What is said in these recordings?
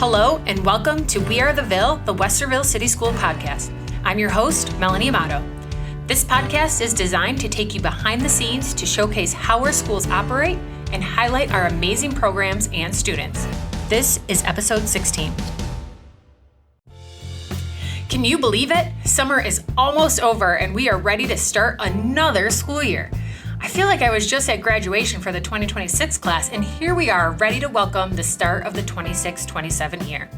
Hello and welcome to We Are the Ville, the Westerville City School podcast. I'm your host, Melanie Amato. This podcast is designed to take you behind the scenes to showcase how our schools operate and highlight our amazing programs and students. This is episode 16. Can you believe it? Summer is almost over and we are ready to start another school year. I feel like I was just at graduation for the 2026 class, and here we are ready to welcome the start of the 26-27 year.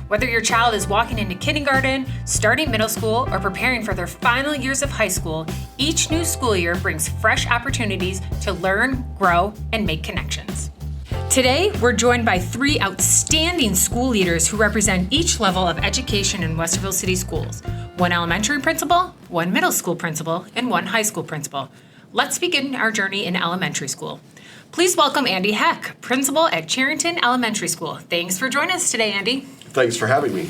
Whether your child is walking into kindergarten, starting middle school, or preparing for their final years of high school, each new school year brings fresh opportunities to learn, grow, and make connections. Today, we're joined by three outstanding school leaders who represent each level of education in Westerville City Schools: one elementary principal, one middle school principal, and one high school principal. Let's begin our journey in elementary school. Please welcome Andy Heck, principal at Cherrington Elementary School. Thanks for joining us today, Andy. Thanks for having me.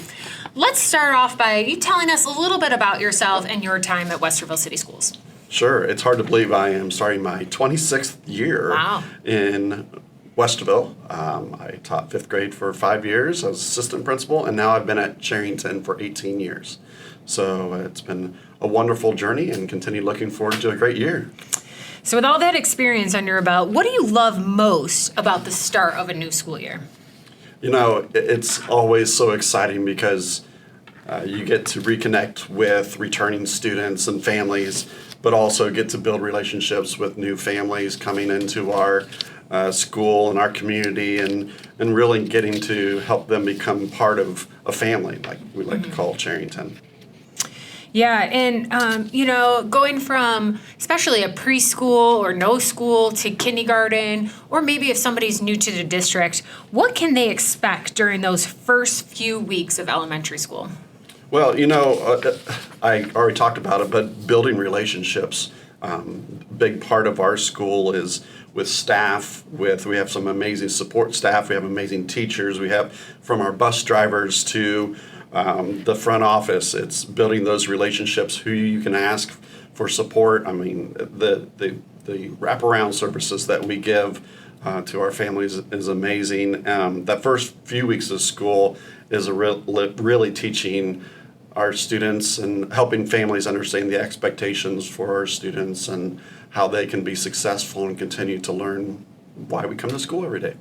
Let's start off by you telling us a little bit about yourself and your time at Westerville City Schools. Sure. It's hard to believe I am starting my 26th year in Westerville. I taught 5th grade for 5 years as assistant principal, and now I've been at Cherrington for 18 years. So it's been a wonderful journey and continue looking forward to a great year. So with all that experience under your belt, what do you love most about the start of a new school year? You know, it's always so exciting because you get to reconnect with returning students and families, but also get to build relationships with new families coming into our school and our community, and really getting to help them become part of a family, like we like to call Cherrington. Yeah, and, going from especially a preschool or no school to kindergarten, or maybe if somebody's new to the district, what can they expect during those first few weeks of elementary school? Well, I already talked about it, but building relationships. Big part of our school is with staff. We have some amazing support staff. We have amazing teachers. We have from our bus drivers to the front office. It's building those relationships, who you can ask for support. I mean, the wraparound services that we give to our families is amazing. That first few weeks of school is really teaching our students and helping families understand the expectations for our students and how they can be successful and continue to learn why we come to school every day.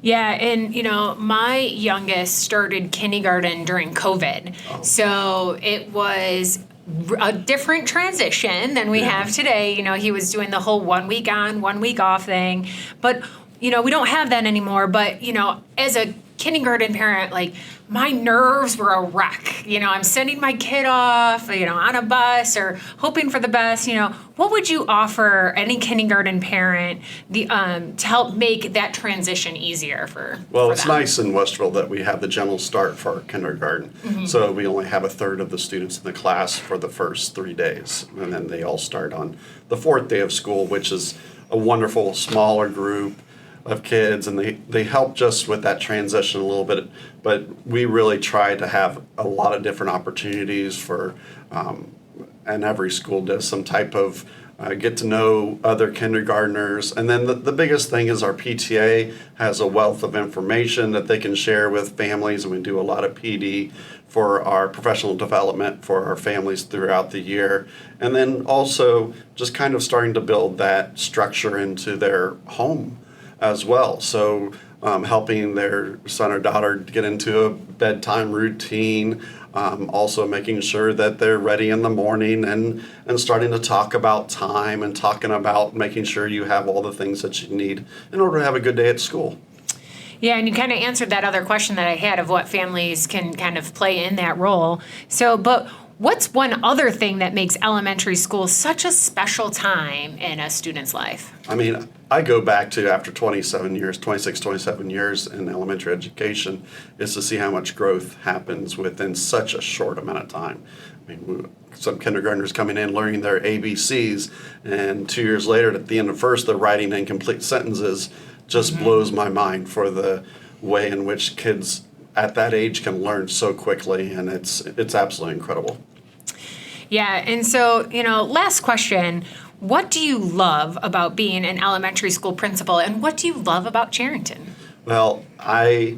Yeah, and my youngest started kindergarten during COVID. Oh. So it was a different transition than we have today. He was doing the whole 1 week on, 1 week off thing. But, we don't have that anymore. But, as a kindergarten parent, my nerves were a wreck. I'm sending my kid off, on a bus or hoping for the best. What would you offer any kindergarten parent to help make that transition easier for it's them? Nice in Westerville that we have the general start for our kindergarten. Mm-hmm. So we only have a third of the students in the class for the first 3 days. And then they all start on the 4th day of school, which is a wonderful smaller group of kids, and they help just with that transition a little bit, but we really try to have a lot of different opportunities for, and every school does some type of get to know other kindergartners. And then the biggest thing is our PTA has a wealth of information that they can share with families, and we do a lot of PD for our professional development for our families throughout the year. And then also just kind of starting to build that structure into their home as well. So helping their son or daughter get into a bedtime routine, also making sure that they're ready in the morning and starting to talk about time and talking about making sure you have all the things that you need in order to have a good day at school. Yeah, and you kind of answered that other question that I had of what families can kind of play in that role. So, but what's one other thing that makes elementary school such a special time in a student's life? I mean, I go back to after 27 years in elementary education, is to see how much growth happens within such a short amount of time. I mean, some kindergartners coming in learning their ABCs, and 2 years later, at the end of first, they're writing incomplete sentences. Just blows my mind for the way in which kids at that age can learn so quickly, and it's absolutely incredible. Yeah, and so, last question. What do you love about being an elementary school principal, and what do you love about Cherrington? Well, I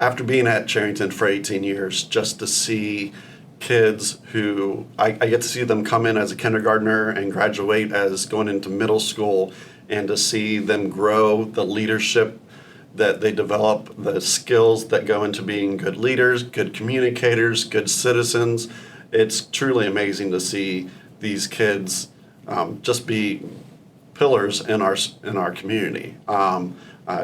after being at Cherrington for 18 years, just to see kids who I get to see them come in as a kindergartner and graduate as going into middle school, and to see them grow, the leadership that they develop, the skills that go into being good leaders, good communicators, good citizens. It's truly amazing to see these kids just be pillars in our community.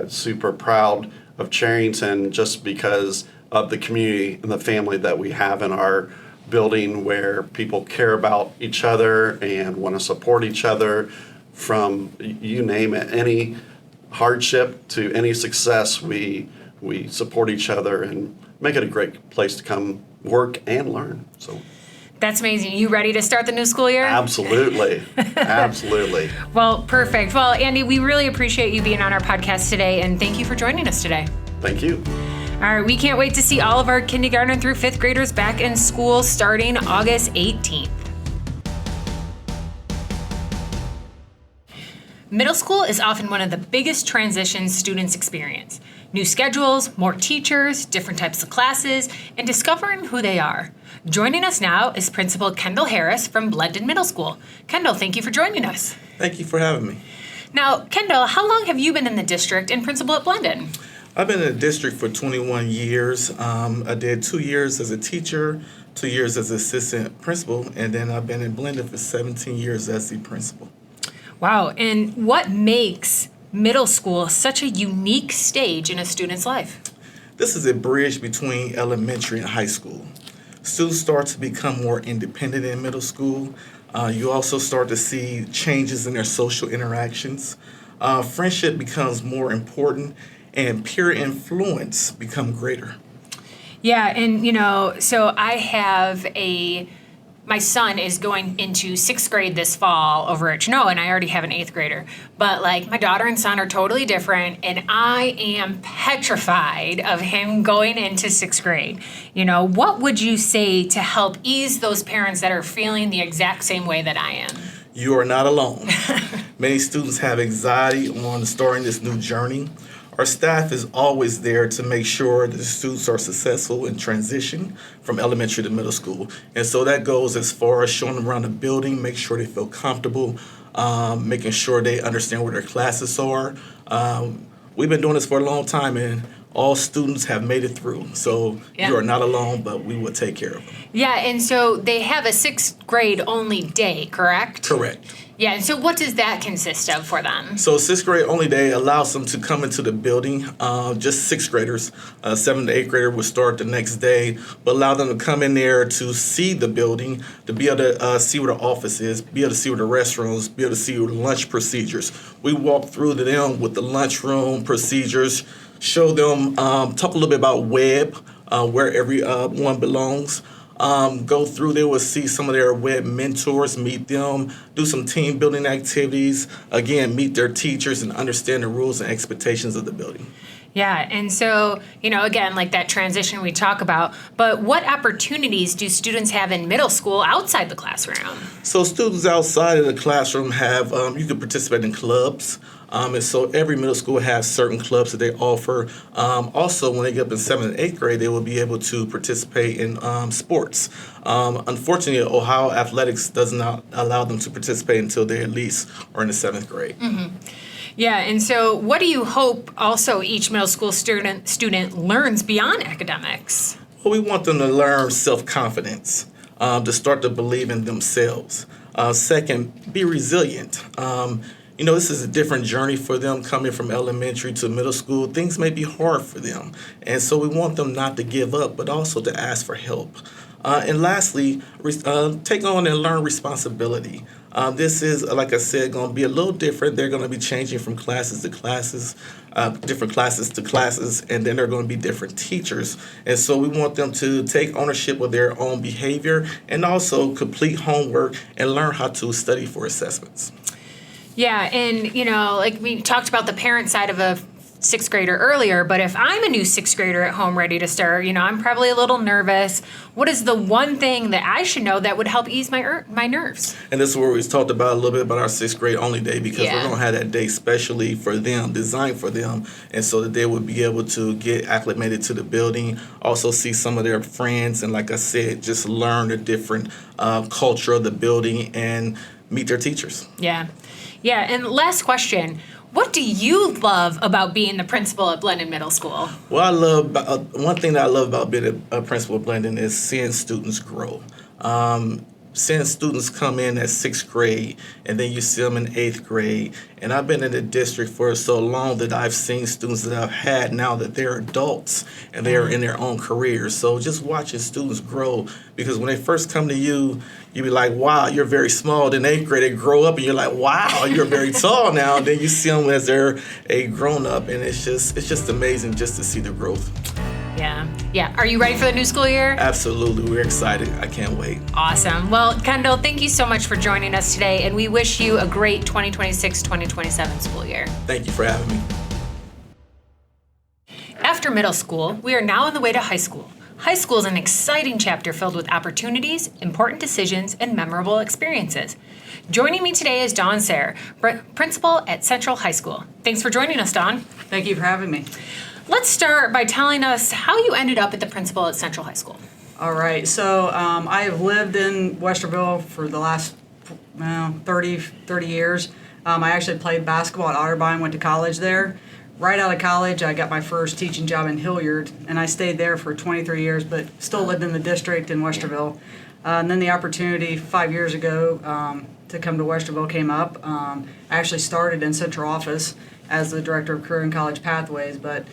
Super proud of Cherrington just because of the community and the family that we have in our building, where people care about each other and want to support each other from, you name it, any hardship to any success. We support each other and make it a great place to come work and learn. So That's amazing. You ready to start the new school year? absolutely. Absolutely. Well, perfect. Well, Andy, we really appreciate you being on our podcast today, and thank you for joining us today. Thank you. All right, we can't wait to see all of our kindergarten through 5th graders back in school starting August 18th. Middle school is often one of the biggest transitions students experience. New schedules, more teachers, different types of classes, and discovering who they are. Joining us now is Principal Kendall Harris from Blendon Middle School. Kendall, thank you for joining us. Thank you for having me. Now, Kendall, how long have you been in the district and principal at Blendon? I've been in the district for 21 years. I did 2 years as a teacher, 2 years as assistant principal, and then I've been in Blendon for 17 years as the principal. Wow, and what makes middle school such a unique stage in a student's life? This is a bridge between elementary and high school. Students start to become more independent in middle school. You also start to see changes in their social interactions. Friendship becomes more important, and peer influence become greater. Yeah, and so my son is going into 6th grade this fall over at Chino, and I already have an 8th grader. But my daughter and son are totally different, and I am petrified of him going into 6th grade. What would you say to help ease those parents that are feeling the exact same way that I am? You are not alone. Many students have anxiety on starting this new journey. Our staff is always there to make sure that the students are successful in transition from elementary to middle school. And so that goes as far as showing them around the building, make sure they feel comfortable, making sure they understand where their classes are. We've been doing this for a long time, and all students have made it through. So You are not alone, but we will take care of them. Yeah, and so they have a 6th grade only day, correct? Correct. Yeah, and so what does that consist of for them? So 6th grade only day allows them to come into the building, just 6th graders. 7th to 8th grader will start the next day, but allow them to come in there to see the building, to be able to see where the office is, be able to see where the restrooms, be able to see where the lunch procedures. We walk through to them with the lunchroom procedures, show them, talk a little bit about web, where every one belongs. Go through there, will see some of their web mentors, meet them, do some team building activities, again, meet their teachers and understand the rules and expectations of the building. Yeah, and so, again, that transition we talk about, but what opportunities do students have in middle school outside the classroom? So students outside of the classroom have, you can participate in clubs. And so every middle school has certain clubs that they offer. Also, when they get up in 7th and 8th grade, they will be able to participate in sports. Unfortunately, Ohio Athletics does not allow them to participate until they at least are in the 7th grade. Mm-hmm. Yeah, and so what do you hope also each middle school student learns beyond academics? Well, we want them to learn self-confidence, to start to believe in themselves. Second, be resilient. This is a different journey for them coming from elementary to middle school. Things may be hard for them. And so we want them not to give up, but also to ask for help. And lastly, take on and learn responsibility. This is, like I said, going to be a little different. They're going to be changing from classes to classes, different classes to classes, and then they're going to be different teachers. And so we want them to take ownership of their own behavior and also complete homework and learn how to study for assessments. Yeah, and we talked about the parent side of sixth grader earlier, but if I'm a new sixth grader at home ready to start, I'm probably a little nervous. What is the one thing that I should know that would help ease my nerves? And this is where we talked about a little bit about our sixth grade only day, because Yeah. we're going to have that day specially for them, designed for them, and so that they would be able to get acclimated to the building, also see some of their friends, and like I said, just learn the different culture of the building and meet their teachers. Yeah. And last question. What do you love about being the principal at Blendon Middle School? Well, I love one thing that I love about being a principal at Blendon is seeing students grow. Seeing students come in at sixth grade, and then you see them in eighth grade. And I've been in the district for so long that I've seen students that I've had now that they're adults and they are in their own careers. So just watching students grow, because when they first come to you, you be like, wow, you're very small. Then eighth grade, they grow up and you're like, wow, you're very tall now. And then you see them as they're a grown up, and it's just amazing just to see the growth. Yeah. Are you ready for the new school year? Absolutely. We're excited. I can't wait. Awesome. Well, Kendall, thank you so much for joining us today, and we wish you a great 2026-2027 school year. Thank you for having me. After middle school, we are now on the way to high school. High school is an exciting chapter filled with opportunities, important decisions, and memorable experiences. Joining me today is Dawn Sayre, principal at Central High School. Thanks for joining us, Dawn. Thank you for having me. Let's start by telling us how you ended up at the principal at Central High School. All right, so I have lived in Westerville for the last 30 years. I actually played basketball at Otterbein, went to college there. Right out of college, I got my first teaching job in Hilliard, and I stayed there for 23 years, but still lived in the district in Westerville. And then the opportunity 5 years ago to come to Westerville came up. I actually started in central office as the director of career and college pathways, but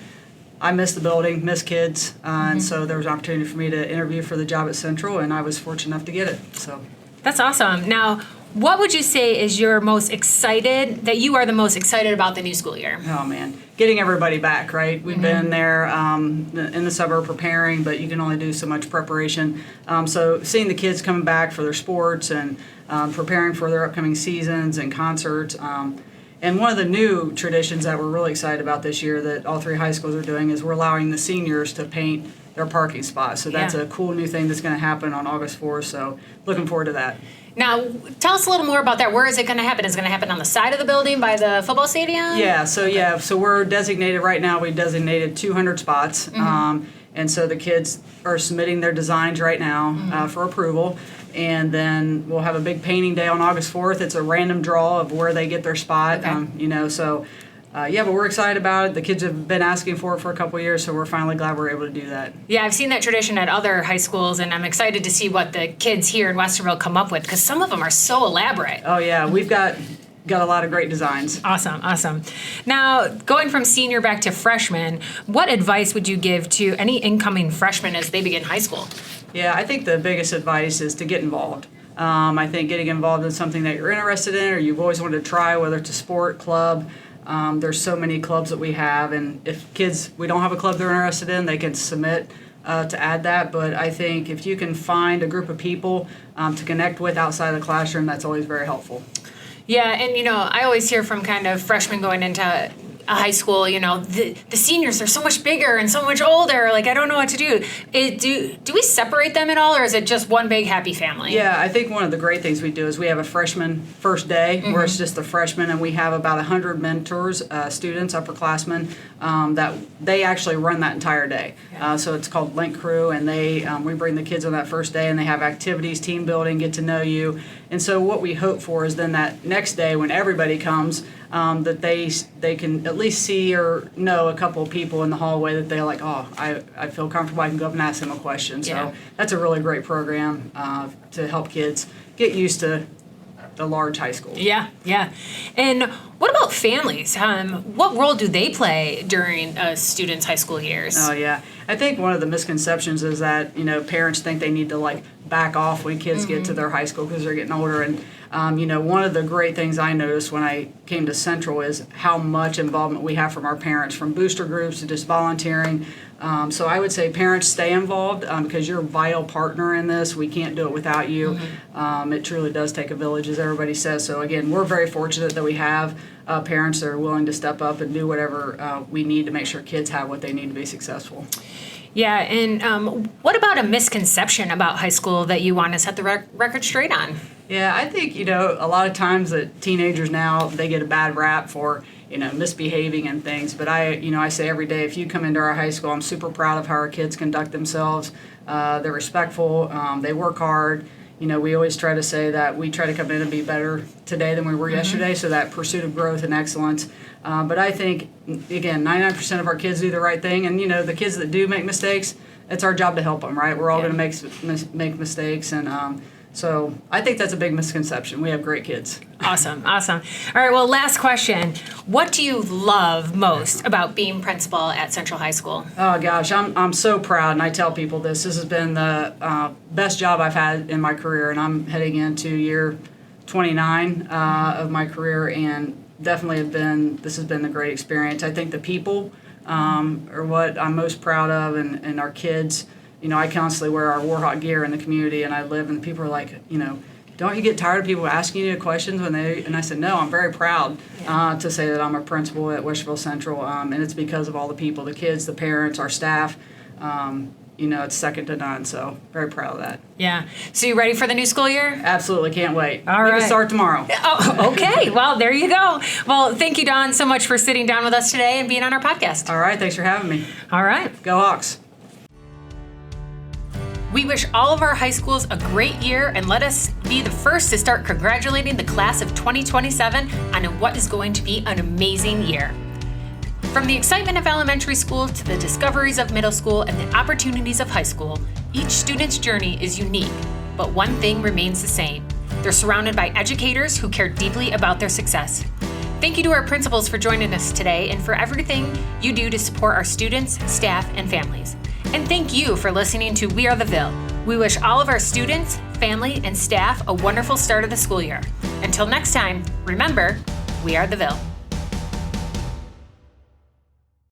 I missed the building, missed kids, and so there was an opportunity for me to interview for the job at Central, and I was fortunate enough to get it. So That's awesome. Now, what would you say is you are the most excited about the new school year? oh man, getting everybody back, right? We've been there in the suburb preparing, but you can only do so much preparation. So seeing the kids coming back for their sports and preparing for their upcoming seasons and concerts. And one of the new traditions that we're really excited about this year that all three high schools are doing is we're allowing the seniors to paint their parking spots. So that's a cool new thing that's going to happen on August 4th. So looking forward to that. Now, tell us a little more about that. Where is it going to happen? Is it going to happen on the side of the building by the football stadium? So we're designated right now. We designated 200 spots. And so the kids are submitting their designs right now for approval. And then we'll have a big painting day on August 4th. It's a random draw of where they get their spot. Okay. But we're excited about it. The kids have been asking for it for a couple of years, so we're finally glad we're able to do that. Yeah, I've seen that tradition at other high schools, and I'm excited to see what the kids here in Westerville come up with, because some of them are so elaborate. Oh, yeah. We've got a lot of great designs. Awesome. Now, going from senior back to freshman, what advice would you give to any incoming freshmen as they begin high school? Yeah, I think the biggest advice is to get involved. I think getting involved in something that you're interested in or you've always wanted to try, whether it's a sport, club. There's so many clubs that we have, and if we don't have a club they're interested in, they can submit to add that. But I think if you can find a group of people to connect with outside of the classroom, that's always very helpful. Yeah, and I always hear from kind of freshmen going into a high school, the seniors are so much bigger and so much older. Like, I don't know what to do. Do we separate them at all, or is it just one big happy family? Yeah, I think one of the great things we do is we have a freshman first day where it's just the freshmen, and we have about 100 mentors, students, upperclassmen, that they actually run that entire day. So it's called Link Crew, and we bring the kids on that first day, and they have activities, team building, get to know you. And so what we hope for is then that next day when everybody comes, that they can at least see or know a couple of people in the hallway that they're like, I feel comfortable, I can go up and ask them a question. So that's a really great program to help kids get used to the large high school. Yeah. And what about families? What role do they play during a student's high school years? Oh, yeah. I think one of the misconceptions is that, parents think they need to, back off when kids get to their high school because they're getting older. And One of the great things I noticed when I came to Central is how much involvement we have from our parents, from booster groups to just volunteering. So I would say parents, stay involved because you're a vital partner in this. We can't do it without you. It truly does take a village, as everybody says. So again, we're very fortunate that we have parents that are willing to step up and do whatever we need to make sure kids have what they need to be successful. Yeah, and what about a misconception about high school that you want to set the record straight on? Yeah, I think, a lot of times that teenagers now, they get a bad rap for, misbehaving and things. But I say every day, if you come into our high school, I'm super proud of how our kids conduct themselves. They're respectful. They work hard. We always try to say that we try to come in and be better today than we were yesterday, so that pursuit of growth and excellence. But I think, again, 99% of our kids do the right thing. And, the kids that do make mistakes, it's our job to help them, right? We're all going to make mistakes. And so I think that's a big misconception. We have great kids. Awesome. All right, well, last question. What do you love most about being principal at Central High School? Oh, gosh, I'm so proud, and I tell people this. This has been the best job I've had in my career, and I'm heading into year 29 of my career, and definitely this has been a great experience. I think the people are what I'm most proud of, and our kids. I constantly wear our Warhawk gear in the community, and I live, and people are like, don't you get tired of people asking you questions and I said, no, I'm very proud to say that I'm a principal at Westerville Central, and it's because of all the people, the kids, the parents, our staff. It's second to none, so very proud of that. Yeah. So you ready for the new school year? Absolutely, can't wait. All We right. can start tomorrow. Oh, okay. Well, there you go. Well, thank you, Dawn, so much for sitting down with us today and being on our podcast. All right, thanks for having me. All right. Go Hawks. We wish all of our high schools a great year, and let us be the first to start congratulating the class of 2027 on what is going to be an amazing year. From the excitement of elementary school to the discoveries of middle school and the opportunities of high school, each student's journey is unique, but one thing remains the same. They're surrounded by educators who care deeply about their success. Thank you to our principals for joining us today and for everything you do to support our students, staff, and families. And thank you for listening to We Are the Ville. We wish all of our students, family, and staff a wonderful start of the school year. Until next time, remember, we are the Ville.